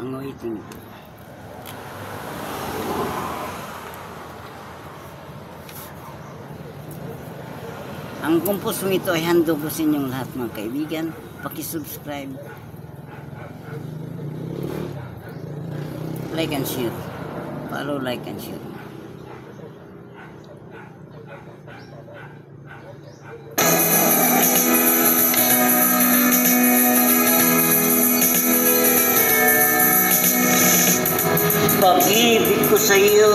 ang waiting. Ang kumpusong ito ay handog ko sa inyong lahat mga kaibigan. Paki-subscribe, like and share. Follow, like and share. Pag-ibig ko sa'yo,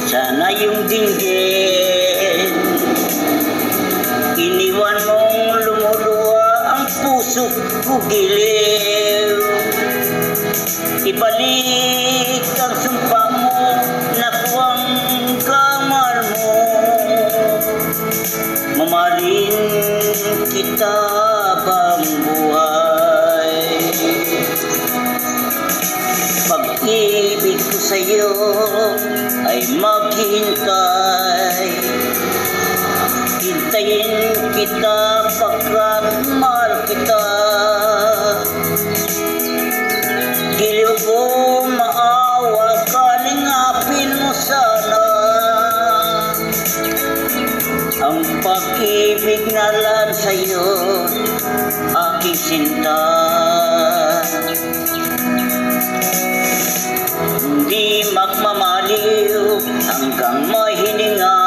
sana yung dinggin. Iniwan mong lumuluwa ang puso ko giliw. Ibalik ang sumpa mo, nakuwang kamar mo. Mamahalin kita bang buhay. Pag-ibig ko sa'yo ay maghintay. Hintayin kita pagkat mahal kita. Giliw ko maawa ka, lingapin mo sana ang pag-ibig na lan sa'yo, aking sinta. Hindi magmamaliw hanggang may hininga.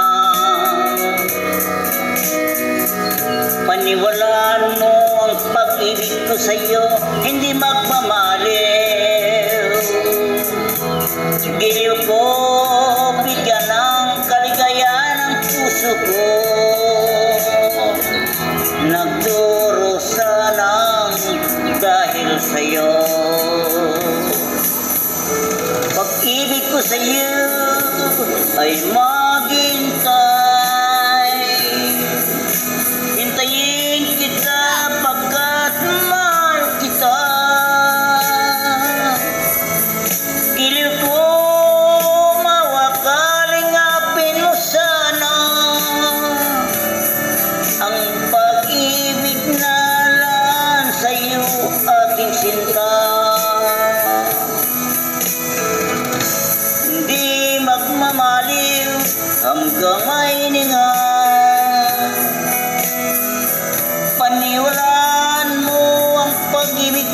Paniwalaan mo ang pag-ibig ko sa'yo, hindi magmamaliw. Giliw ko, bigyan ng kaligayahan ang puso ko. Nagdurusa ng dahil sa'yo. Pag-ibig ko sa'yo ay maghintay. Hintayin kita pagkat mahal kita. Giliw ko, mawakaling-apin mo sana ang pag-ibig na lan sa'yo, aking sinta. Hindi magmamaliw hanggang may hininga. Paniwalaan mo ang pag-ibig